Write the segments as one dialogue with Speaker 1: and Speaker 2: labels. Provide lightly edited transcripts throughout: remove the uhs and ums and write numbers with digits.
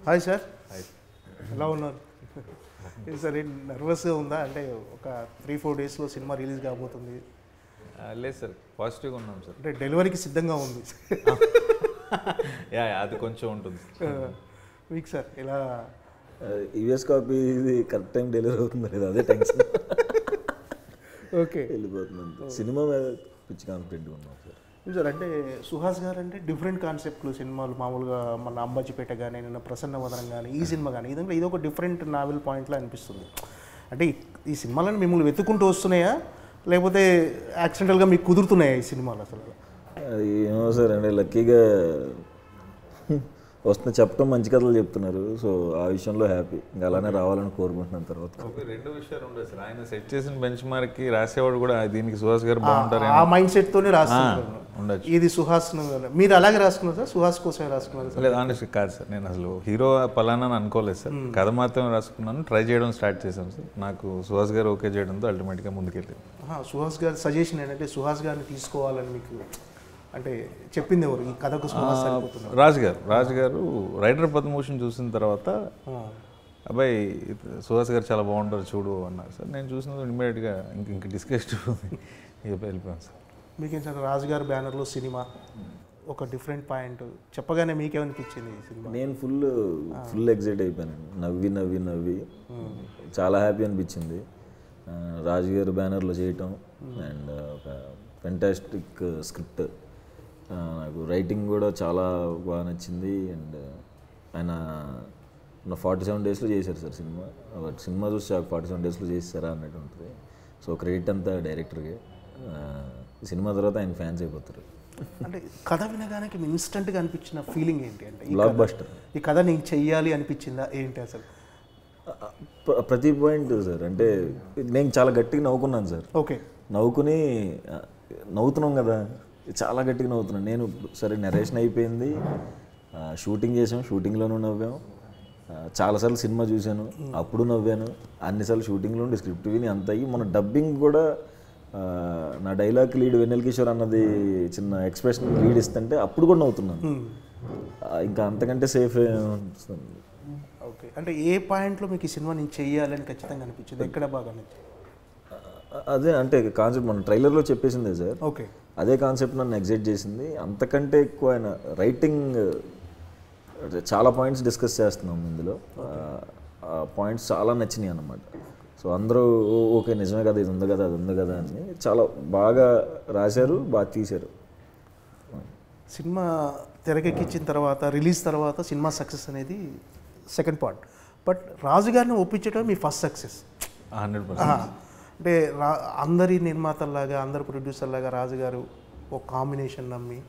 Speaker 1: Hi sir,
Speaker 2: hi.
Speaker 1: ఎలా ఉన్నారు? Sir ఏం నర్వస్గా ఉందా? అంటే ఒక 3-4 డేస్లో సినిమా రిలీజ్ కాబోతుంది.
Speaker 2: లేదు సార్, పాజిటివ్గా ఉన్నాం సార్.
Speaker 1: అంటే డెలివరీకి సిద్ధంగా ఉంది.
Speaker 2: అది కొంచెం ఉంటుంది
Speaker 1: మీకు సార్ ఎలా?
Speaker 3: యూఎస్ కాపీ ఇది కరెక్ట్ టైం డెలివరీ అవుతుంది లేదా అదే టెన్షన్.
Speaker 1: ఓకే,
Speaker 3: వెళ్ళిపోతుంది. సినిమా మీద పిచ్చి కాన్ఫిడెంట్గా ఉన్నాం సార్.
Speaker 1: సార్ అంటే సుహాస్ గారు అంటే డిఫరెంట్ కాన్సెప్ట్లు సినిమాలు, మామూలుగా మన అంబాజీపేట కానీ, నిన్న ప్రసన్న వదనం కానీ, ఈ సినిమా కానీ, ఇదంతా ఇది ఒక డిఫరెంట్ నావెల్ పాయింట్లో అనిపిస్తుంది. అంటే ఈ సినిమాలను మిమ్మల్ని వెతుక్కుంటూ వస్తున్నాయా, లేకపోతే యాక్సిడెంటల్గా మీకు కుదురుతున్నాయా ఈ సినిమాలు? అసలు
Speaker 3: ఏమో సార్, అంటే లక్కీగా వస్తున్న చెప్పడం మంచి కథలు చెప్తున్నారు. సో ఆ విషయంలో హ్యాపీ. ఇంకా అలానే రావాలని కోరుకుంటున్నాను. తర్వాత
Speaker 2: రెండు విషయాలు ఉండదు సార్. ఆయన సెట్ చేసిన బెంచ్ మార్క్కి రాసేవాడు కూడా దీనికి సుహాస్ గారు బాగుంటారు
Speaker 1: ఆ మైండ్ సెట్తోనే రాస్తున్నారు.
Speaker 2: ఉండొచ్చు.
Speaker 1: ఇది సుహాస్ మీరు అలాగే రాసుకున్నారు సార్? సుహాస్ కోసమే రాసుకున్నారు సార్?
Speaker 2: లేదు, ఆనెస్ట్ కాదు సార్. నేను అసలు హీరో పలానా అనుకోలేదు సార్. కథ మాత్రమే రాసుకున్నాను, ట్రై చేయడం స్టార్ట్ చేశాను సార్. నాకు సుహాస్ గారు ఓకే చేయడంతో అల్టిమేట్గా ముందుకెళ్ళాను.
Speaker 1: సుహాస్ గారి సజెషన్ ఏంటంటే సుహాస్ గారిని తీసుకోవాలని మీకు అంటే చెప్పింది ఎవరు? ఈ కథకు
Speaker 2: రాజు గారు రైటర్ పద్మభూషణ్ చూసిన తర్వాత అబ్బాయి సుహాస్ గారు చాలా బాగుంటారు చూడు అన్నారు సార్. నేను చూసిన ఇమ్మీడియట్గా ఇంక డిస్కస్ వెళ్ళిపోయాను సార్.
Speaker 1: మీకేం సార్ రాజు గారి బ్యానర్లో సినిమా ఒక డిఫరెంట్ పాయింట్ చెప్పగానే మీకేమనిపించింది ఈ సినిమా?
Speaker 3: నేను ఫుల్ ఎగ్జైట్ అయిపోయాను. నవ్వి చాలా హ్యాపీ అనిపించింది. రాజుగారు బ్యానర్లో చేయటం అండ్ ఒక ఫెంటాస్టిక్ స్క్రిప్ట్. నాకు రైటింగ్ కూడా చాలా బాగా నచ్చింది. అండ్ ఆయన 47 డేస్లో చేశారు సార్ సినిమా. బట్ సినిమా చూసి 47 డేస్లో చేశారా అన్నట్టు ఉంటుంది. సో క్రెడిట్ అంతా డైరెక్టర్గా. సినిమా తర్వాత ఆయన ఫ్యాన్స్ అయిపోతారు.
Speaker 1: అంటే కథ వినగానే ఇన్స్టెంట్గా అనిపించిన ఫీలింగ్ ఏంటి? అంటే
Speaker 3: బ్లాక్ బస్టర్.
Speaker 1: ఈ కథ నేను చెయ్యాలి అనిపించిందా ఏంటి అసలు?
Speaker 3: ప్రతి పాయింట్ సార్. అంటే నేను చాలా గట్టిగా నవ్వుకున్నాను సార్.
Speaker 1: ఓకే,
Speaker 3: నవ్వుతున్నాం కదా, చాలా గట్టిగా నవ్వుతున్నాను నేను. సరే, నరేషన్ అయిపోయింది, షూటింగ్ చేసాం, షూటింగ్లోనూ నవ్వాం. చాలాసార్లు సినిమా చూశాను, అప్పుడు నవ్వాను. అన్నిసార్లు షూటింగ్లో ఉండి స్క్రిప్ట్ విని అంత అయ్యి మన డబ్బింగ్ కూడా నా డైలాగ్ లీడ్ వెన్నెల కిషోర్ అన్నది చిన్న ఎక్స్ప్రెషన్ లీడ్ ఇస్తుంటే అప్పుడు కూడా నవ్వుతున్నాను. ఇంకా అంతకంటే సేఫ్ అనిపిస్తుంది.
Speaker 1: ఓకే, అంటే ఏ పాయింట్లో మీకు ఈ సినిమా నేను చెయ్యాలని ఖచ్చితంగా అనిపించింది? ఎక్కడ బాగా
Speaker 3: అదే అంటే కాన్సెప్ట్ మన ట్రైలర్లో చెప్పేసిందే సార్.
Speaker 1: ఓకే,
Speaker 3: అదే కాన్సెప్ట్ నన్ను ఎగ్జైట్ చేసింది. అంతకంటే ఎక్కువ ఆయన రైటింగ్ చాలా పాయింట్స్ డిస్కస్ చేస్తున్నాం ఇందులో. ఆ పాయింట్స్ చాలా నచ్చినాయి అన్నమాట. సో అందరూ ఓకే నిజమే కదా, ఇది ఉంది కదా, అది ఉంది కదా అని చాలా బాగా రాశారు, బాగా తీశారు.
Speaker 1: సినిమా తెరకెక్కించిన తర్వాత, రిలీజ్ తర్వాత సినిమా సక్సెస్ అనేది సెకండ్ పార్ట్. బట్ రాజుగారిని ఒప్పించడం మీ ఫస్ట్ సక్సెస్.
Speaker 2: 100%.
Speaker 1: అంటే అందరి నిర్మాతల్లాగా, అందరు ప్రొడ్యూసర్లాగా రాజుగారు ఒక కాంబినేషన్ నమ్మి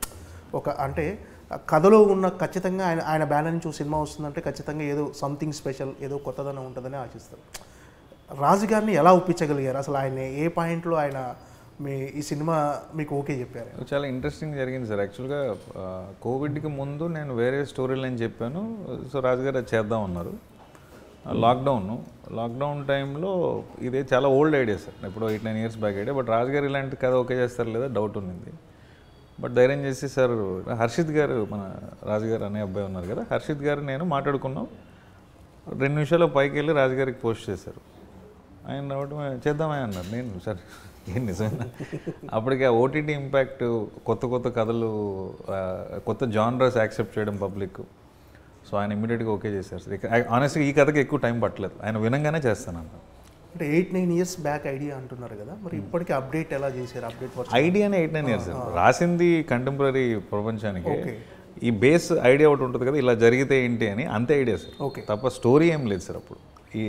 Speaker 1: ఒక అంటే కథలో ఉన్న ఖచ్చితంగా ఆయన బ్యానర్ నుంచి సినిమా వస్తుందంటే ఖచ్చితంగా ఏదో సంథింగ్ స్పెషల్, ఏదో కొత్తదనం ఉంటుందని ఆశిస్తారు. రాజుగారిని ఎలా ఒప్పించగలిగారు అసలు? ఆయన ఏ పాయింట్లో ఆయన ఈ సినిమా మీకు ఓకే చెప్పారు?
Speaker 2: చాలా ఇంట్రెస్టింగ్ జరిగింది సార్. యాక్చువల్గా కోవిడ్కి ముందు నేను వేరే స్టోరీ లైన్ చెప్పాను. సో రాజుగారు అది చేద్దాం అన్నారు. లాక్డౌన్ టైంలో ఇదే చాలా ఓల్డ్ ఐడియా సార్, ఎప్పుడో 8-9 ఇయర్స్ బ్యాక్ ఐడియా. బట్ రాజుగారు ఇలాంటి కథ ఓకే చేస్తారు లేదా డౌట్ ఉన్నింది. బట్ ధైర్యం చేసి సార్ హర్షిత్ గారు, మన రాజుగారు అనే అబ్బాయి ఉన్నారు కదా, హర్షిత్ గారు నేను మాట్లాడుకున్నాం. 2 నిమిషాలు పైకి వెళ్ళి రాజుగారికి పోస్ట్ చేశారు. ఆయన రావడం చేద్దామే అన్నారు. నేను సార్ ఏం నిజమైనా అప్పటికి ఆ ఓటీటీ ఇంపాక్ట్, కొత్త కథలు, కొత్త జానరస్ యాక్సెప్ట్ చేయడం పబ్లిక్. సో ఆయన ఇమీడియట్గా ఓకే చేశారు సార్. ఆనెస్ట్గా ఈ కథకి ఎక్కువ టైం పట్టలేదు, ఆయన వినంగానే చేస్తాను అన్న.
Speaker 1: అంటే 8-9 ఇయర్స్ బ్యాక్ ఐడియా అంటున్నారు కదా, మరి ఇప్పటికీ అప్డేట్ ఎలా చేశారు?
Speaker 2: ఐడియానే 8-9 ఇయర్స్ రాసింది కంటెంపరీ ప్రపంచానికి. ఈ బేస్ ఐడియా ఒకటి ఉంటుంది కదా, ఇలా జరిగితే ఏంటి అని, అంతే ఐడియా సార్.
Speaker 1: ఓకే,
Speaker 2: తప్ప స్టోరీ ఏం లేదు సార్. అప్పుడు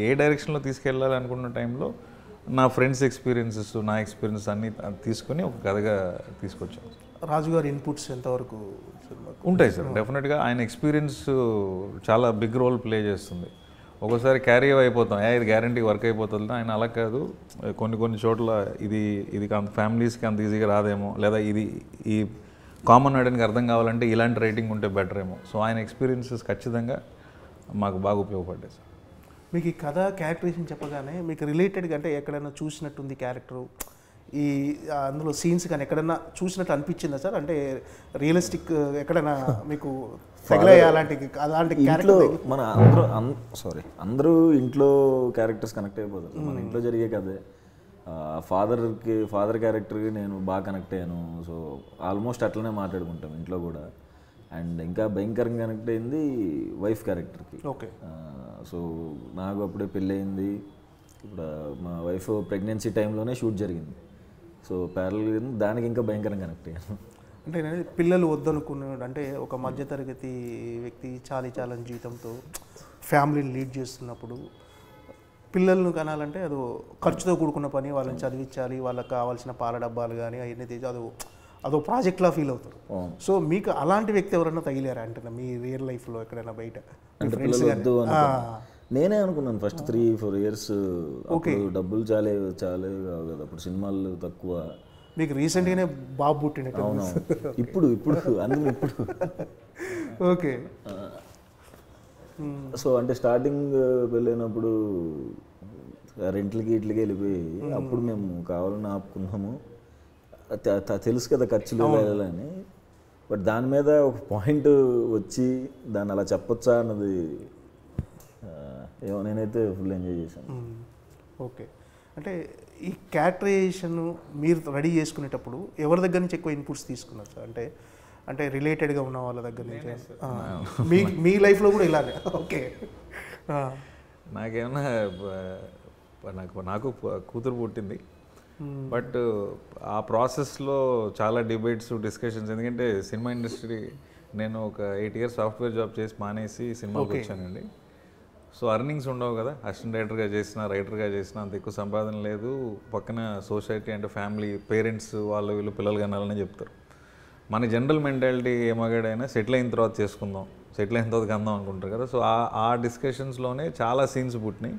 Speaker 2: ఏ డైరెక్షన్లో తీసుకెళ్ళాలి అనుకున్న టైంలో నా ఫ్రెండ్స్ ఎక్స్పీరియన్సెస్, నా ఎక్స్పీరియన్స్ అన్నీ తీసుకొని ఒక కథగా తీసుకొచ్చాను.
Speaker 1: రాజుగారి ఇన్పుట్స్ ఎంతవరకు
Speaker 2: ఉంటాయి సార్? డెఫినెట్గా ఆయన ఎక్స్పీరియన్స్ చాలా బిగ్ రోల్ ప్లే చేస్తుంది. ఒక్కోసారి క్యారీ అయిపోతాం, ఇది గ్యారంటీ వర్క్ అయిపోతుంది. ఆయన అలా కాదు, కొన్ని చోట్ల ఇది అంత ఫ్యామిలీస్కి అంత ఈజీగా రాదేమో, లేదా ఈ కామన్ ఆడియన్కి అర్థం కావాలంటే ఇలాంటి రైటింగ్ ఉంటే బెటర్ ఏమో. సో ఆయన ఎక్స్పీరియన్సెస్ ఖచ్చితంగా మాకు బాగా ఉపయోగపడ్డాయి సార్.
Speaker 1: మీకు ఈ కథ క్యారెక్టరేషన్ చెప్పగానే మీకు రిలేటెడ్గా అంటే ఎక్కడైనా చూసినట్టుంది క్యారెక్టరు, ఈ అందులో సీన్స్ కానీ ఎక్కడన్నా చూసినట్టు అనిపించిందా సార్? అంటే రియలిస్టిక్ ఎక్కడైనా మీకు తగిలాయా అలాంటి
Speaker 3: ఇంట్లో మన అందరూ ఇంట్లో క్యారెక్టర్స్ కనెక్ట్ అయిపోతారు. మన ఇంట్లో జరిగే కదే. ఫాదర్ క్యారెక్టర్కి నేను బాగా కనెక్ట్ అయ్యాను. సో ఆల్మోస్ట్ అట్లనే మాట్లాడుకుంటాం ఇంట్లో కూడా. అండ్ ఇంకా భయంకరంగా కనెక్ట్ అయింది వైఫ్ క్యారెక్టర్కి.
Speaker 1: ఓకే.
Speaker 3: సో నాకు అప్పుడే పెళ్ళయింది. ఇప్పుడు మా వైఫ్ ప్రెగ్నెన్సీ టైంలోనే షూట్ జరిగింది. సో ప్యారల్ దానికి ఇంకా భయంకరంగా కనెక్ట్ అయ్యాను.
Speaker 1: అంటే పిల్లలు వద్దనుకున్నాడు, అంటే ఒక మధ్యతరగతి వ్యక్తి చాలని జీవితంతో ఫ్యామిలీని లీడ్ చేస్తున్నప్పుడు పిల్లలను కనాలంటే అది ఖర్చుతో కూడుకున్న పని. వాళ్ళని చదివించాలి, వాళ్ళకి కావాల్సిన పాల డబ్బాలు కానీ అవన్నీ తీసి అదో ప్రాజెక్ట్లా ఫీల్ అవుతారు. సో మీకు అలాంటి వ్యక్తి ఎవరైనా తగిలారా అంటే మీ రియల్ లైఫ్లో ఎక్కడైనా బయట?
Speaker 3: నేనే అనుకున్నాను ఫస్ట్ 3-4 years డబ్బులు చాలే కావు కదా, అప్పుడు సినిమాలు తక్కువ.
Speaker 1: మీకు రీసెంట్గానే బాబు పుట్టినట్టు.
Speaker 3: అవును, ఇప్పుడు అందుకు ఇప్పుడు.
Speaker 1: ఓకే.
Speaker 3: సో అంటే స్టార్టింగ్ పెళ్ళైనప్పుడు రెంట్లకి ఇట్లకి వెళ్ళిపోయి అప్పుడు మేము కావాలని ఆపుకున్నాము. తెలుసు కదా ఖర్చులు వెళ్ళాలని. బట్ దాని మీద ఒక పాయింట్ వచ్చి దాన్ని అలా చెప్పొచ్చా అన్నది ఏమో నేనైతే ఫుల్ ఎంజాయ్ చేశాను.
Speaker 1: ఓకే. అంటే ఈ క్యారెక్టరైజేషన్ మీరు రెడీ చేసుకునేటప్పుడు ఎవరి దగ్గర నుంచి ఎక్కువ ఇన్పుట్స్ తీసుకున్నారు సార్? అంటే రిలేటెడ్గా ఉన్న వాళ్ళ దగ్గర నుంచి మీ లైఫ్లో కూడా ఇలానే? ఓకే.
Speaker 2: నాకేమన్నా నాకు కూతురు పుట్టింది. బట్ ఆ ప్రాసెస్లో చాలా డిబేట్స్, డిస్కషన్స్. ఎందుకంటే సినిమా ఇండస్ట్రీ, నేను ఒక 8 years సాఫ్ట్వేర్ జాబ్ చేసి మానేసి సినిమాకి వచ్చానండి. సో అర్నింగ్స్ ఉండవు కదా, అసిస్టెంట్ డైరెక్టర్గా చేసినా రైటర్గా చేసినా అంత ఎక్కువ సంపాదన లేదు. పక్కన సొసైటీ అంటే ఫ్యామిలీ, పేరెంట్స్ వీళ్ళు పిల్లలు కనాలని చెప్తారు. మన జనరల్ మెంటాలిటీ ఏమగాడైనా సెటిల్ అయిన తర్వాత చేసుకుందాం, సెటిల్ అయిన తర్వాత కందాం అనుకుంటారు కదా. సో ఆ డిస్కషన్స్లోనే చాలా సీన్స్ పుట్టినాయి.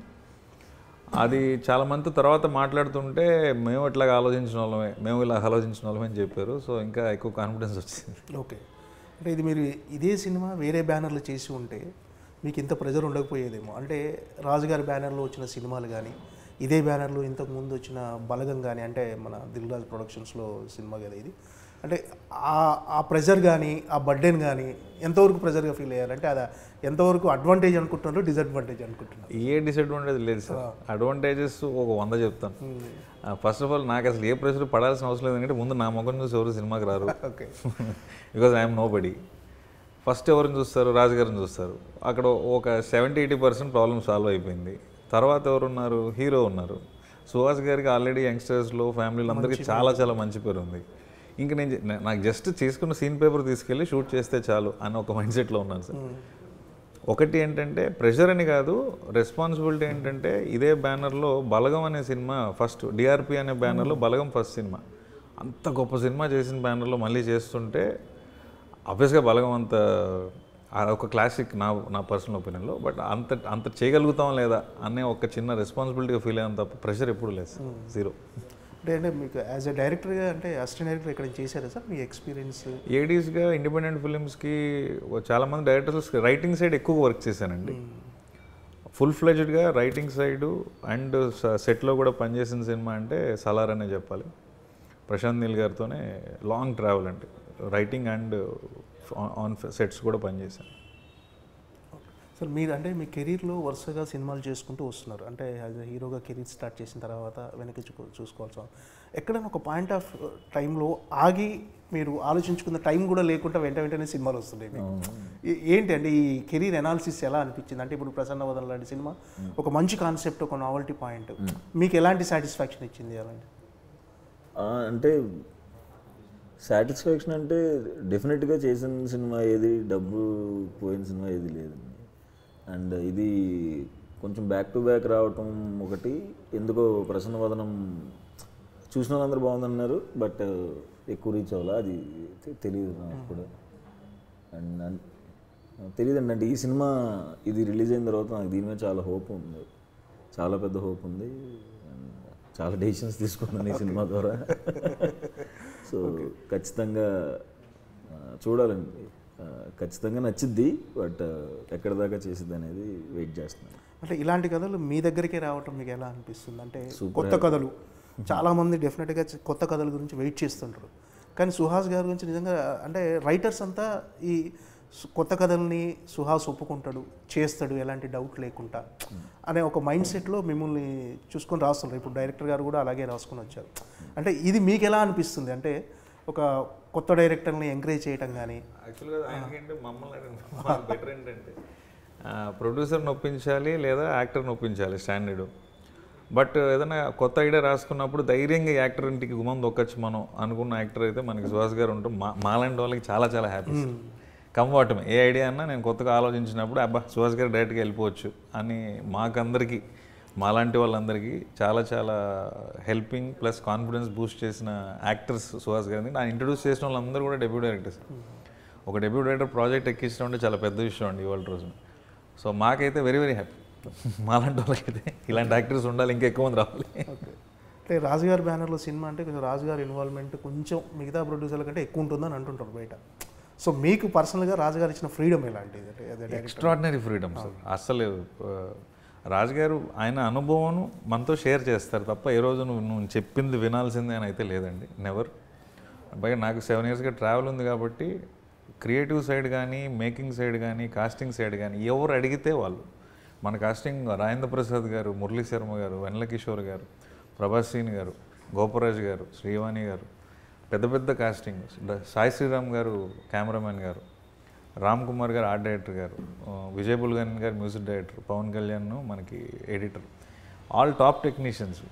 Speaker 2: అది చాలా మంది తర్వాత మాట్లాడుతుంటే మేము ఇట్లాగా ఆలోచించిన వాళ్ళమే, మేము ఇలా ఆలోచించిన వాళ్ళమే అని చెప్పారు. సో ఇంకా ఎక్కువ కాన్ఫిడెన్స్ వచ్చింది.
Speaker 1: ఓకే. అంటే ఇది మీరు ఇదే సినిమా వేరే బ్యానర్లు చేసి ఉంటే మీకు ఇంత ప్రెజర్ ఉండకపోయేదేమో. అంటే రాజుగారి బ్యానర్లో వచ్చిన సినిమాలు కానీ, ఇదే బ్యానర్లో ఇంతకుముందు వచ్చిన బలగం కానీ, అంటే మన దిల్ రాజు ప్రొడక్షన్స్లో సినిమా కదా ఇది. అంటే ఆ ప్రెజర్ కానీ, ఆ బర్డెన్ కానీ ఎంతవరకు ప్రెజర్గా ఫీల్ అయ్యారంటే అది ఎంతవరకు అడ్వాంటేజ్ అనుకుంటున్నారు, డిసడ్వాంటేజ్ అనుకుంటున్నారు?
Speaker 2: ఏ డిసడ్వాంటేజ్ లేదు సార్. అడ్వాంటేజెస్ ఒక 100 చెప్తాను. ఫస్ట్ ఆఫ్ ఆల్ నాకు అసలు ఏ ప్రెషర్ పడాల్సిన అవసరం లేదు. ఎందుకంటే ముందు నా మొక్కను చూసి ఎవరు సినిమాకి రారు.
Speaker 1: Okay.
Speaker 2: Because I'm nobody. First ఎవరిని చూస్తారు? రాజుగారిని చూస్తారు. అక్కడ ఒక 70-80% ప్రాబ్లమ్ సాల్వ్ అయిపోయింది. తర్వాత ఎవరున్నారు? హీరో ఉన్నారు. సుహాస్ గారికి ఆల్రెడీ యంగ్స్టర్స్లో ఫ్యామిలీలో అందరికీ చాలా మంచి పేరు ఉంది. ఇంకా నాకు జస్ట్ చేసుకున్న సీన్ పేపర్ తీసుకెళ్ళి షూట్ చేస్తే చాలు అని ఒక మైండ్ సెట్లో ఉన్నాను సార్. ఒకటి ఏంటంటే ప్రెషర్ అని కాదు, రెస్పాన్సిబిలిటీ ఏంటంటే ఇదే బ్యానర్లో బలగం అనే సినిమా ఫస్ట్, డిఆర్పి అనే బ్యానర్లో బలగం ఫస్ట్ సినిమా. అంత గొప్ప సినిమా చేసిన బ్యానర్లో మళ్ళీ చేస్తుంటే ఆబ్వియస్గా బలగం అంత ఒక క్లాసిక్ నా పర్సనల్ ఒపీనియన్లో. బట్ అంత చేయగలుగుతాం లేదా అనే ఒక చిన్న రెస్పాన్సిబిలిటీగా ఫీల్ అయ్యాను తప్ప ప్రెషర్ ఎప్పుడు లేదు సార్, జీరో.
Speaker 1: అంటే మీకు యాజ్ ఎ డైరెక్టర్గా, అంటే అసిస్టెంట్ డైరెక్టర్ ఎక్కడ చేశారా సార్ మీ ఎక్స్పీరియన్స్?
Speaker 2: ఏడీస్గా ఇండిపెండెంట్ ఫిలిమ్స్కి చాలామంది డైరెక్టర్స్ రైటింగ్ సైడ్ ఎక్కువ వర్క్ చేశానండి. ఫుల్ ఫ్లెడ్జ్డ్గా రైటింగ్ సైడు అండ్ సెట్లో కూడా పనిచేసిన సినిమా అంటే సలార్ అనే చెప్పాలి. ప్రశాంత్ నీల్ గారితోనే లాంగ్ ట్రావెల్ అంటే రైటింగ్ అండ్ ఆన్ సెట్స్ కూడా పనిచేశాను.
Speaker 1: సార్ మీరు అంటే మీ కెరీర్లో వరుసగా సినిమాలు చేసుకుంటూ వస్తున్నారు. అంటే యాజ్ ఎ హీరోగా కెరీర్ స్టార్ట్ చేసిన తర్వాత వెనక్కి చూసుకోవాల్సి ఎక్కడైనా ఒక పాయింట్ ఆఫ్ టైంలో ఆగి మీరు ఆలోచించుకున్న టైం కూడా లేకుండా వెంటనే సినిమాలు వస్తున్నాయి మీకు. ఏంటి అంటే ఈ కెరీర్ ఎనాలిసిస్ ఎలా అనిపించింది? అంటే ఇప్పుడు ప్రసన్న వదన లాంటి సినిమా ఒక మంచి కాన్సెప్ట్, ఒక నావల్టీ పాయింట్, మీకు ఎలాంటి సాటిస్ఫాక్షన్ ఇచ్చింది అలాంటి?
Speaker 3: అంటే సాటిస్ఫాక్షన్ అంటే డెఫినెట్గా చేసిన సినిమా ఏది, డబ్బు పోయిన సినిమా ఏది లేదండి. అండ్ ఇది కొంచెం బ్యాక్ టు బ్యాక్ రావటం ఒకటి. ఎందుకో ప్రసన్న వదనం చూసిన వాళ్ళందరూ బాగుందన్నారు, బట్ ఎక్కువ రీచ్ అవ్వాలా అది తెలియదు నాకు కూడా. అండ్ తెలియదండి. అంటే ఈ సినిమా ఇది రిలీజ్ అయిన తర్వాత నాకు దీని మీద చాలా హోప్ ఉంది, చాలా పెద్ద హోప్ ఉంది. అండ్ చాలా డెసిషన్స్ తీసుకున్నాను ఈ సినిమా ద్వారా. సో ఖచ్చితంగా చూడాలండి, ఖచ్చితంగా నచ్చిద్ది. బట్ ఎక్కడ దాకా చేసిద్ది అనేది వెయిట్ చేస్తున్నాను.
Speaker 1: అంటే ఇలాంటి కథలు మీ దగ్గరికే రావటం మీకు ఎలా అనిపిస్తుంది? అంటే కొత్త కథలు చాలామంది డెఫినెట్గా కొత్త కథల గురించి వెయిట్ చేస్తుంటారు. కానీ సుహాస్ గారి గురించి నిజంగా అంటే రైటర్స్ అంతా ఈ కొత్త కథల్ని సుహాస్ ఒప్పుకుంటాడు, చేస్తాడు, ఎలాంటి డౌట్ లేకుండా అనే ఒక మైండ్ సెట్లో మిమ్మల్ని చూసుకొని రాస్తున్నారు. ఇప్పుడు డైరెక్టర్ గారు కూడా అలాగే రాసుకొని వచ్చారు. అంటే ఇది మీకు ఎలా అనిపిస్తుంది? అంటే ఒక కొత్త డైరెక్టర్ని ఎంకరేజ్ చేయటం కానీ.
Speaker 2: యాక్చువల్గా ఆయనకంటే మమ్మల్ని బెటర్ ఏంటంటే ప్రొడ్యూసర్ని ఒప్పించాలి లేదా యాక్టర్ని ఒప్పించాలి స్టాండర్డ్. బట్ ఏదైనా కొత్త ఐడియా రాసుకున్నప్పుడు ధైర్యంగా యాక్టర్ ఇంటికి గుమ్మం దొక్కచ్చు మనం అనుకున్న యాక్టర్ అయితే మనకి సుహాస్ గారు ఉంటాం. మాలాంటి వాళ్ళకి చాలా చాలా హ్యాపీ. కంఫర్టమే ఏ ఐడియా అన్నా నేను కొత్తగా ఆలోచించినప్పుడు అబ్బా సుహాస్ గారు డైరెక్ట్గా వెళ్ళిపోవచ్చు అని మాకందరికీ, మాలాంటి వాళ్ళందరికీ చాలా చాలా హెల్పింగ్ ప్లస్ కాన్ఫిడెన్స్ బూస్ట్ చేసిన యాక్టర్స్ సుహాస్ గారిని. నా ఇంట్రడ్యూస్ చేసిన వాళ్ళందరూ కూడా డెబ్యూ డైరెక్టర్స్. ఒక డెబ్యూ డైరెక్టర్ ప్రాజెక్ట్ ఎక్కించడం అంటే చాలా పెద్ద విషయం అండి ఇవాళ రోజున. సో మాకైతే వెరీ వెరీ హ్యాపీ. మాలాంటి వాళ్ళకైతే ఇలాంటి యాక్టర్స్ ఉండాలి, ఇంకా ఎక్కువ మంది రావాలి.
Speaker 1: అంటే రాజుగారి బ్యానర్లో సినిమా అంటే కొంచెం రాజుగారి ఇన్వాల్వ్మెంట్ కొంచెం మిగతా ప్రొడ్యూసర్ల కంటే ఎక్కువ ఉంటుందని అంటుంటారు బయట. సో మీకు పర్సనల్గా రాజుగారు ఇచ్చిన ఫ్రీడమ్ ఎలాంటిది? అంటే
Speaker 2: ఎక్స్ట్రాడినరీ ఫ్రీడమ్ సార్. అసలు రాజుగారు ఆయన అనుభవం మనతో షేర్ చేస్తారు తప్ప ఏ రోజు నువ్వు చెప్పింది వినాల్సిందే అని అయితే లేదండి, నెవర్. పైగా నాకు 7 yearsగా ట్రావెల్ ఉంది కాబట్టి క్రియేటివ్ సైడ్ కానీ, మేకింగ్ సైడ్ కానీ, కాస్టింగ్ సైడ్ కానీ ఎవరు అడిగితే వాళ్ళు. మన కాస్టింగ్ రాజేంద్ర ప్రసాద్ గారు, మురళీ శర్మ గారు, వెన్నెల కిషోర్ గారు, ప్రభాస్ సీన్ గారు, గోపరాజు గారు, శ్రీవాణి గారు, పెద్ద పెద్ద కాస్టింగ్, సాయి శ్రీరామ్ గారు కెమెరామెన్ గారు, రామ్ కుమార్ గారు ఆర్ట్ డైరెక్టర్ గారు, విజయ్ బుల్గన్ గారు మ్యూజిక్ డైరెక్టర్, పవన్ కళ్యాణ్ మనకి ఎడిటర్, ఆల్ టాప్ టెక్నీషియన్స్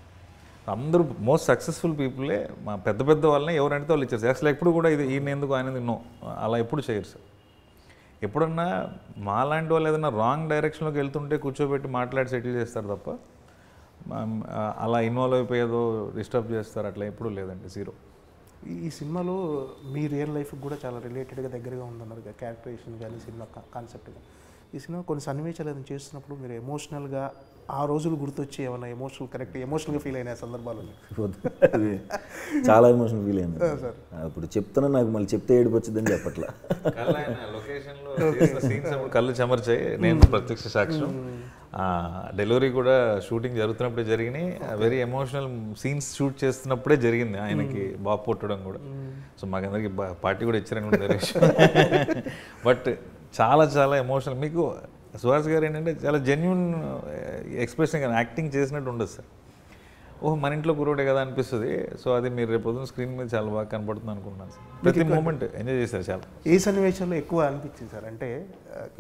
Speaker 2: అందరూ మోస్ట్ సక్సెస్ఫుల్ పీపులే. మా పెద్ద పెద్ద వాళ్ళని ఎవరంటే వాళ్ళు ఇచ్చారు. అసలు ఎప్పుడు కూడా ఇది ఈయన ఎందుకు ఆయన ఎందుకు నో అలా ఎప్పుడు చేయరు సార్. ఎప్పుడన్నా మాలాంటి వాళ్ళు ఏదైనా రాంగ్ డైరెక్షన్లోకి వెళ్తుంటే కూర్చోబెట్టి మాట్లాడి సెటిల్ చేస్తారు తప్ప అలా ఇన్వాల్వ్ అయిపోయేదో డిస్టర్బ్ చేస్తారు అట్లా ఎప్పుడూ లేదండి, జీరో.
Speaker 1: ఈ సినిమాలో మీ రియల్ లైఫ్కి కూడా చాలా రిలేటెడ్గా దగ్గరగా ఉందన్నారు, క్యారెక్టరైజేషన్ కానీ సినిమా కాన్సెప్ట్గా. ఈ సినిమా కొన్ని సన్నివేశాలు ఏదైనా చేస్తున్నప్పుడు మీరు ఎమోషనల్గా ఆ రోజులు గుర్తొచ్చి ఏమన్నా ఎమోషనల్గా ఫీల్ అయిన సందర్భాలు?
Speaker 3: అది చాలా ఎమోషనల్ ఫీల్ అయింది సార్. అప్పుడు చెప్తున్నా, నాకు మళ్ళీ చెప్తే ఏడుపు వచ్చిందని చెప్పట్లా.
Speaker 2: లొకేషన్లో సీన్స్ అప్పుడు కళ్ళు చెమర్చాయి, నేను ప్రత్యక్ష సాక్ష్యం. డెలివరీ కూడా షూటింగ్ జరుగుతున్నప్పుడే జరిగినాయి. వెరీ ఎమోషనల్ సీన్స్ షూట్ చేస్తున్నప్పుడే జరిగింది ఆయనకి బాబు పుట్టడం కూడా. సో మాకందరికి పార్టీ కూడా ఇచ్చారని కూడా జరిగింది. బట్ చాలా చాలా ఎమోషనల్. మీకు సుహాస్ గారు ఏంటంటే చాలా జెన్యున్ ఎక్స్ప్రెషన్ కానీ యాక్టింగ్ చేసినట్టు ఉండదు సార్. ఓహో మన ఇంట్లో కురోడే కదా అనిపిస్తుంది. సో అది మీరు రేపు పొద్దున్న స్క్రీన్ మీద చాలా బాగా కనపడుతుంది అనుకుంటున్నాను సార్. ప్రతి మూమెంట్ ఎంజాయ్ చేశారు చాలా.
Speaker 1: ఏ సన్నివేశంలో ఎక్కువ అనిపించింది సార్? అంటే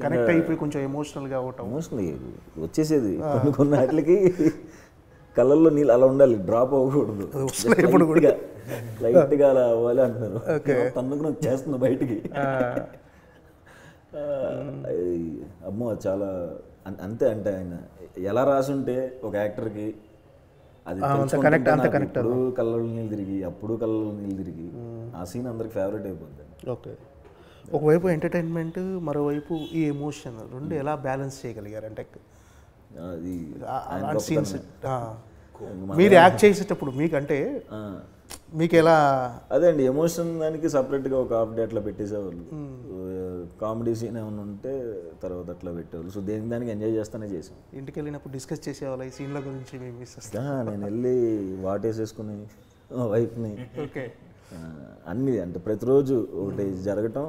Speaker 1: కనెక్ట్ అయిపోయి కొంచెం ఎమోషనల్గా అవటం.
Speaker 3: ఎమోషనల్ వచ్చేసేది కొన్ని వాటికి కళ్ళల్లో నీళ్ళు అలా ఉండాలి, డ్రాప్ అవ్వకూడదు. లైట్గా అలా అవ్వాలి అంటున్నారు. తన్నుకు చేస్తుంది బయటికి. అమ్మో చాలా అంతే. అంటే ఆయన ఎలా రాసుంటే ఒక యాక్టర్కి అది ఇప్పుడు కళ్ళలో నీళ్ళు తిరిగి, అప్పుడు కళ్ళలో నీళ్ళు తిరిగి ఆ సీన్ అందరికి ఫేవరెట్ అయిపోద్ది.
Speaker 1: ఓకే, ఒకవైపు ఎంటర్టైన్మెంట్, మరోవైపు ఈ ఎమోషన్ రెండు ఎలా బ్యాలెన్స్ చేయగలిగారు? అంటే అది సీన్స్ మీరు యాక్ట్ చేసేటప్పుడు మీకంటే మీకు ఎలా?
Speaker 3: అదే అండి, ఎమోషన్ దానికి సపరేట్గా ఒక హాఫ్ డే అట్లా పెట్టేసేవాళ్ళు. కామెడీ సీన్ ఏమైనా ఉంటే తర్వాత అట్లా పెట్టేవాళ్ళు. సో దానికి ఎంజాయ్ చేస్తానే చేసాం.
Speaker 1: ఇంటికి వెళ్ళినప్పుడు డిస్కస్ చేసేవాళ్ళు ఈ సీన్ల గురించి? మేము మిస్
Speaker 3: నేను వెళ్ళి వాటేసేసుకుని వైఫ్ని అన్నీ, అంటే ప్రతిరోజు ఒకటి జరగటం,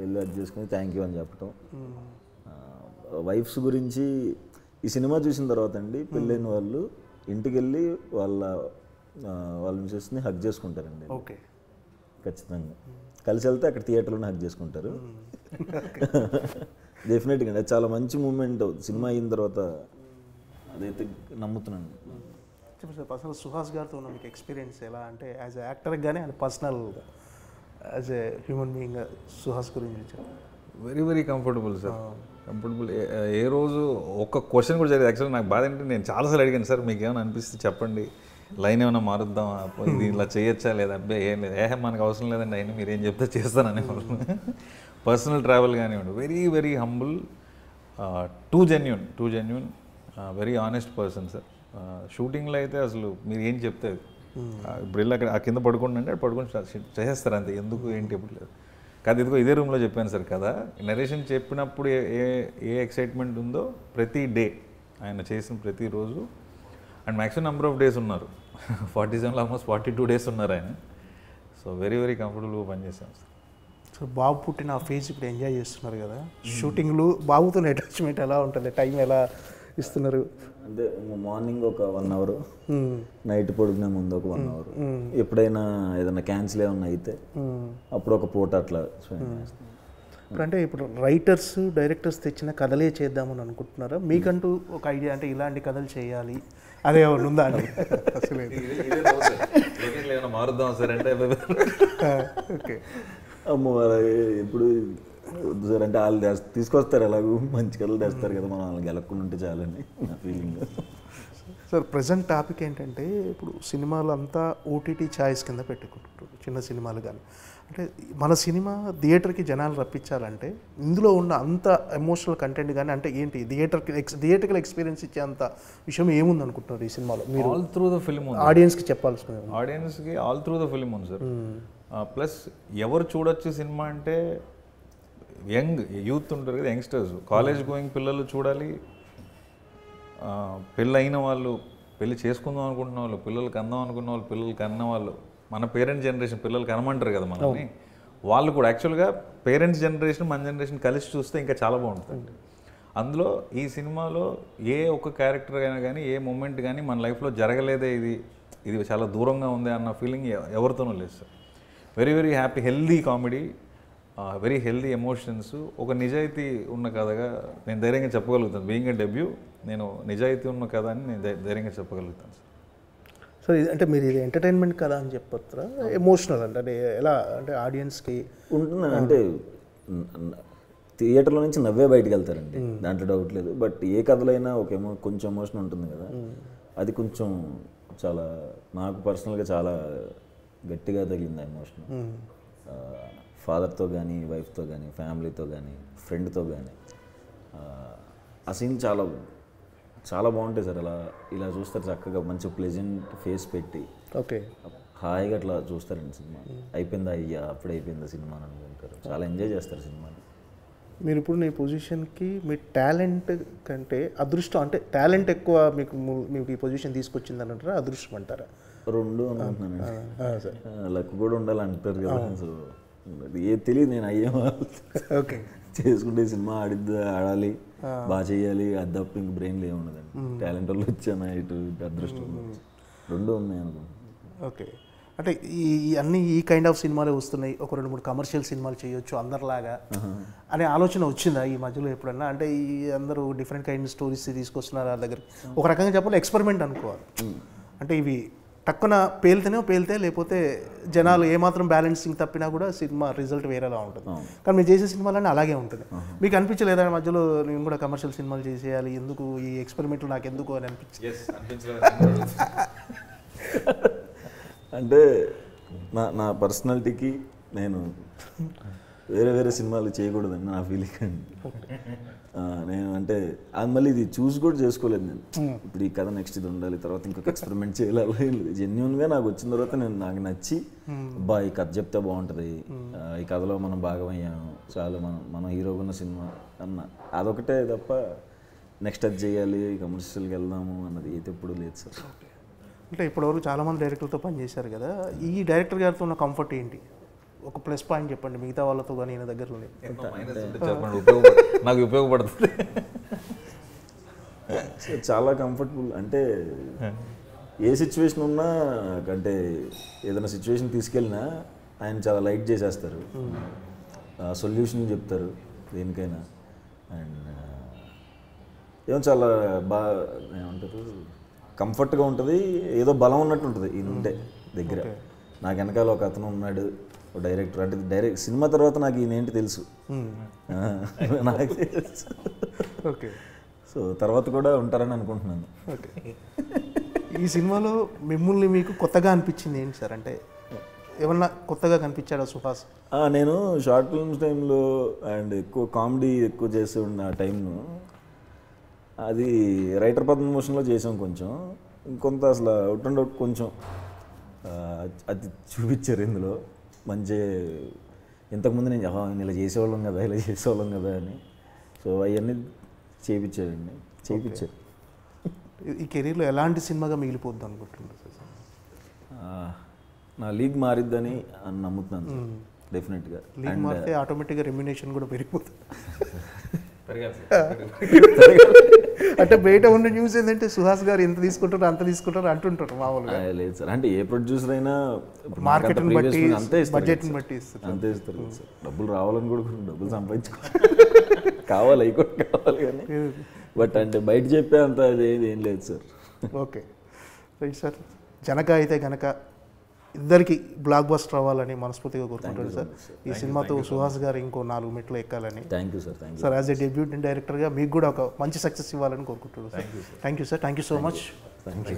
Speaker 3: వెళ్ళి అది చేసుకుని థ్యాంక్ యూ అని చెప్పటం. వైఫ్స్ గురించి ఈ సినిమా చూసిన తర్వాత అండి పెళ్ళైన వాళ్ళు ఇంటికి వెళ్ళి వాళ్ళ మిసెస్ని హగ్ చేసుకుంటారండి.
Speaker 1: ఓకే,
Speaker 3: ఖచ్చితంగా కలిసి వెళ్తే అక్కడ థియేటర్లోనే హగ్ చేసుకుంటారు. డెఫినెట్గా అది చాలా మంచి మూమెంట్ అవుతుంది సినిమా అయిన తర్వాత, అదైతే నమ్ముతున్నాను.
Speaker 1: పర్సనల్ సుహాస్ గారితో ఉన్న మీకు ఎక్స్పీరియన్స్ ఎలా? అంటే యాజ్ ఎ యాక్టర్కి కానీ అండ్ పర్సనల్గా as a human being Suhas గురించి?
Speaker 2: Very very comfortable sir, comfortable. ఏ రోజు ఒక్క క్వశ్చన్ కూడా జరిగింది. యాక్చువల్లీ నాకు బాధ ఏంటంటే నేను చాలాసార్లు అడిగాను, సార్ మీకు ఏమైనా అనిపిస్తే చెప్పండి, లైన్ ఏమైనా మారుద్దాం, ఇది ఇలా చేయొచ్చా లేదంటే ఏం లేదు, మనకు అవసరం లేదండి, అయినా మీరు ఏం చెప్తే చేస్తానని వాళ్ళు. పర్సనల్ ట్రావెల్ కానివ్వండి, very very humble, two genuine, very honest person sir. షూటింగ్లో అయితే అసలు మీరు ఏం చెప్తే ఇప్పుడు వెళ్ళి అక్కడ ఆ కింద పడుకోండి అంటే పడుకొని చేసేస్తారు అంతే, ఎందుకు ఏంటి ఎప్పుడు లేదు. కాదు ఇదిగో ఇదే రూమ్లో చెప్పాను సార్ కదా, నరేషన్ చెప్పినప్పుడు ఏ ఎక్సైట్మెంట్ ఉందో ప్రతి డే ఆయన చేసిన ప్రతిరోజు and maximum number of days ఉన్నారు 47లో ఆల్మోస్ట్ 42 డేస్ ఉన్నారు ఆయన. సో వెరీ వెరీ కంఫర్టబుల్గా పనిచేసాం సార్.
Speaker 1: సో బాబు పుట్టిన ఆ ఫేజ్ ఇప్పుడు ఎంజాయ్ చేస్తున్నారు కదా, షూటింగ్లు బాబుతో అటాచ్మెంట్ ఎలా ఉంటుంది, టైం ఎలా ఇస్తున్నారు?
Speaker 3: అంటే మార్నింగ్ ఒక 1 అవర్, నైట్ పడుకునే ముందు ఒక 1 అవర్, ఎప్పుడైనా ఏదైనా క్యాన్సిల్ ఏమన్నా అయితే అప్పుడు ఒక పూట అట్లా స్పెండ్ చేస్తాం.
Speaker 1: ఇప్పుడు అంటే ఇప్పుడు రైటర్స్ డైరెక్టర్స్ తెచ్చిన కథలే చేద్దామని అనుకుంటున్నారా? మీకంటూ ఒక ఐడియా అంటే ఇలాంటి కథలు చేయాలి అదే ఏమైనా ఉందా అండి? అసలు
Speaker 2: మారుద్దాం సార్ అంటే
Speaker 1: ఓకే.
Speaker 3: అమ్మో ఎప్పుడు వద్దు సార్ అంటే వాళ్ళు తీసుకొస్తారు, ఎలాగూ మంచి కథలు తెస్తారు కదా, మనం వాళ్ళకి గెలకుండా ఉంటే చాలని నా ఫీలింగ్.
Speaker 1: సార్ ప్రజెంట్ టాపిక్ ఏంటంటే ఇప్పుడు సినిమాలు అంతా ఓటీటీ ఛాయిస్ కింద పెట్టుకుంటారు, చిన్న సినిమాలు కానీ. అంటే మన సినిమా థియేటర్కి జనాలు రప్పించాలంటే ఇందులో ఉన్న అంత ఎమోషనల్ కంటెంట్ కానీ అంటే ఏంటి థియేటర్కల్ ఎక్స్పీరియన్స్ ఇచ్చే అంత విషయం ఏముంది అనుకుంటున్నారు ఈ సినిమాలో? మీరు
Speaker 2: ఆల్ త్రూ ద ఫిల్మ్
Speaker 1: ఆడియన్స్కి చెప్పాల్సిన
Speaker 2: ఆడియన్స్కి ఆల్ త్రూ ద ఫిల్మ్ ఉంది సార్. ప్లస్ ఎవరు చూడొచ్చు సినిమా అంటే యంగ్ యూత్ ఉంటారు కదా, యంగ్స్టర్స్, కాలేజ్ గోయింగ్ పిల్లలు చూడాలి, పెళ్ళి అయిన వాళ్ళు, పెళ్ళి చేసుకుందాం అనుకుంటున్న వాళ్ళు, పిల్లలకి అందాం అనుకున్న వాళ్ళు, పిల్లలకి అన్న వాళ్ళు, మన పేరెంట్స్ జనరేషన్ పిల్లలకి అనమంటారు కదా మనల్ని, వాళ్ళు కూడా యాక్చువల్గా పేరెంట్స్ జనరేషన్ మన జనరేషన్ కలిసి చూస్తే ఇంకా చాలా బాగుంటుంది. అందులో ఈ సినిమాలో ఏ ఒక్క క్యారెక్టర్ అయినా కానీ ఏ మూమెంట్ కానీ మన లైఫ్లో జరగలేదే, ఇది చాలా దూరంగా ఉంది అన్న ఫీలింగ్ ఎవరితోనూ లేదు sir. Very very happy, healthy comedy, very healthy emotions, ఒక నిజాయితీ ఉన్న కథగా నేను ధైర్యంగా చెప్పగలుగుతాను. బీయింగ్ ఎ డెబ్యూ నేను నిజాయితీ ఉన్న కథ అని నేను ధైర్యంగా చెప్పగలుగుతాను సార్.
Speaker 1: సో ఇది అంటే మీరు ఇది ఎంటర్టైన్మెంట్ కదా అని చెప్పొచ్చురా, ఎమోషనల్ అంటే ఎలా అంటే ఆడియన్స్కి
Speaker 3: ఉంటుంది. అంటే థియేటర్లో నుంచి నవ్వే బయటకు వెళ్తారండి, దాంట్లో డౌట్ లేదు. బట్ ఏ కథలైనా ఒక కొంచెం ఎమోషన్ ఉంటుంది కదా, అది కొంచెం చాలా నాకు పర్సనల్గా చాలా గట్టిగా తగిలింది ఆ ఎమోషన్. ఫాదర్తో కానీ, వైఫ్తో కానీ, ఫ్యామిలీతో కానీ, ఫ్రెండ్తో కానీ ఆ సీన్ చాలా చాలా బాగుంటాయి సార్. ఇలా చూస్తారు చక్కగా, మంచి ప్లెజెంట్ ఫేస్ పెట్టి
Speaker 1: ఓకే
Speaker 3: హాయిగా అట్లా చూస్తారండి సినిమా. అయిపోయిందా అయ్యా, అప్పుడే అయిపోయిందా సినిమా అని అనుకుంటారు, చాలా ఎంజాయ్ చేస్తారు సినిమాని.
Speaker 1: మీరు ఇప్పుడు మీ పొజిషన్కి మీ టాలెంట్ కంటే అదృష్టం, అంటే టాలెంట్ ఎక్కువ మీకు ఈ పొజిషన్ తీసుకొచ్చింది అని అంటారా, అదృష్టం అంటారా?
Speaker 3: రెండు అనుకుంటున్నాను
Speaker 1: సార్.
Speaker 3: లక్ కూడా ఉండాలి అంటారు కదా. సో ఏది తెలియదు, నేను అయ్యేమో
Speaker 1: ఓకే
Speaker 3: చేసుకుంటే సినిమా ఆడాలి, బాగా చేయాలి, అది తప్ప ఇంక బ్రెయిన్లో ఏముండదండి. టాలెంట్ వల్ల వచ్చాను, ఇటు అదృష్టం, రెండు ఉన్నాయి అనుకుంటున్నాను.
Speaker 1: ఓకే. అంటే ఈ కైండ్ ఆఫ్ సినిమాలే వస్తున్నాయి, ఒక 2-3 కమర్షియల్ సినిమాలు చేయొచ్చు అందరిలాగా అనే ఆలోచన వచ్చిందా ఈ మధ్యలో ఎప్పుడన్నా? అంటే ఈ అందరూ డిఫరెంట్ కైండ్ స్టోరీస్ తీసుకొస్తున్నారు వాళ్ళ దగ్గర, ఒక రకంగా చెప్పాలి ఎక్స్పెరిమెంట్ అనుకోవాలి. అంటే ఇవి టక్కున పేలితే లేకపోతే జనాలు ఏమాత్రం బ్యాలెన్సింగ్ తప్పినా కూడా సినిమా రిజల్ట్ వేరేలా ఉంటుంది. కానీ మీరు చేసే సినిమాలన్నీ అలాగే ఉంటుంది. మీకు అనిపించలేదా మధ్యలో నేను కూడా కమర్షియల్ సినిమాలు చేసేయాలి, ఎందుకు ఈ ఎక్స్పెరిమెంట్లు నాకు ఎందుకు అని అనిపించింది?
Speaker 3: అంటే నా పర్సనాలిటీకి నేను వేరే సినిమాలు చేయకూడదండి నా ఫీలింగ్ అండి. నేను అంటే అది మళ్ళీ ఇది చూసి కూడా చేసుకోలేదు నేను. ఇప్పుడు ఈ కథ నెక్స్ట్ ఇది ఉండాలి, తర్వాత ఇంకొక ఎక్స్పెరిమెంట్ చేయాలి, అలా ఏం లేదు. జెన్యున్గా నాకు వచ్చిన తర్వాత నాకు నచ్చి బా ఈ కథ చెప్తే బాగుంటుంది, ఈ కథలో మనం భాగమయ్యాము, చాలు మనం హీరోగా ఉన్న సినిమా అన్న అదొకటే తప్ప నెక్స్ట్ అది చేయాలి, కమర్షియల్కి వెళ్దాము అన్నది అయితే ఎప్పుడూ లేదు సార్.
Speaker 1: అంటే ఇప్పటివరకు చాలామంది డైరెక్టర్తో పనిచేశారు కదా, ఈ డైరెక్టర్ గారితో ఉన్న కంఫర్ట్ ఏంటి? ఒక ప్లస్ పాయింట్ చెప్పండి మిగతా వాళ్ళతో కానీ ఈయన దగ్గరలోనే.
Speaker 2: నాకు ఉపయోగపడుతుంది.
Speaker 3: చాలా కంఫర్టబుల్, అంటే ఏ సిచ్యువేషన్ ఉన్నా, అంటే ఏదైనా సిచ్యువేషన్ తీసుకెళ్ళినా ఆయన చాలా లైట్ చేసేస్తారు, సొల్యూషన్ చెప్తారు దేనికైనా. అండ్ ఏమో చాలా బాగా ఏమంటారు, కంఫర్ట్గా ఉంటుంది, ఏదో బలం ఉన్నట్టు ఉంటుంది ఈయన ఉంటే దగ్గర. నాకు వెనకాల ఒక అతను ఉన్నాడు, ఒక డైరెక్టర్. అంటే డైరెక్ట్ సినిమా తర్వాత నాకు ఈయన ఏంటి తెలుసు, నాకు తెలుసు.
Speaker 1: ఓకే.
Speaker 3: సో తర్వాత కూడా ఉంటారని అనుకుంటున్నాను.
Speaker 1: ఓకే. ఈ సినిమాలో మిమ్మల్ని మీకు కొత్తగా అనిపించింది ఏంటి సార్? అంటే ఏమన్నా కొత్తగా కనిపించాడా సుహాస్?
Speaker 3: నేను షార్ట్ ఫిల్మ్స్ టైంలో అండ్ ఎక్కువ కామెడీ ఎక్కువ చేసి ఉన్న టైంను అది రైటర్ పద్మభూషణ్లో చేసాం కొంచెం, ఇంకొంత అసలు అవుట్ అండ్ అవుట్ కొంచెం అది చూపించారు ఇందులో. మంచి ఇంతకుముందు నేను ఇలా చేసేవాళ్ళం కదా అని. సో అవన్నీ చేయించారండి, చేయించారు.
Speaker 1: ఈ కెరీర్లో ఎలాంటి సినిమాగా మిగిలిపోద్ది అనుకుంటున్నారు సార్?
Speaker 3: నా లీగ్ మారిద్దని నమ్ముతున్నాను సార్ డెఫినెట్గా.
Speaker 1: లీగ్ మారితే ఆటోమేటిక్గా రెమ్యునేషన్ కూడా పెరిగిపోతుంది. అంటే బయట ఉన్న న్యూస్ ఏంటంటే సుహాస్ గారు ఎంత తీసుకుంటారో అంత తీసుకుంటారో అంటుంటారు మామూలుగా.
Speaker 3: లేదు సార్, అంటే ఏ ప్రొడ్యూసర్ అయినా
Speaker 1: మార్కెట్ని బట్టి
Speaker 3: అంతే ఇస్తారు,
Speaker 1: బడ్జెట్ని బట్టి ఇస్తారు.
Speaker 3: అంతే ఇస్తారు కదా సార్. డబ్బులు రావాలని కూడా డబ్బులు సంపాదించుకోవాలి, కావాలి అవి కూడా కావాలి కానీ, బట్ అంటే బయట చెప్పే అంత అదేది ఏం లేదు sir.
Speaker 1: Okay right sir. Janaka అయితే కనుక ఇద్దరికి బ్లాక్ బస్టర్ అవ్వాలని మనస్ఫూర్తిగా కోరుకుంటాడు సార్. ఈ సినిమాతో సుహాస్ గారు ఇంకో 4 మెట్లు ఎక్కాలని.
Speaker 3: Thank you sir. Thank you
Speaker 1: sir. As a debutante డైరెక్టర్గా మీకు కూడా ఒక మంచి సక్సెస్ ఇవ్వాలని కోరుకుంటున్నాను. Thank you sir. Thank you so much.
Speaker 3: Thank you.